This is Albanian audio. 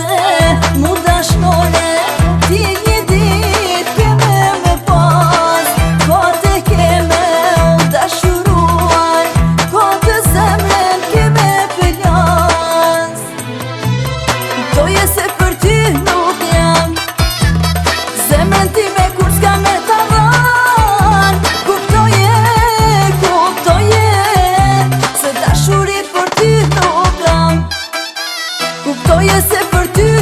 se mu dashnore ti një dit keme me pas, ka te keme u dashuruar, ka të zemren keme pëllas. Kuptoje se për ty nuk jam, zemren ti me kur s'ka me ta dhan. Kuptoje se dashuri për ty nuk kam, kuptoje se për ty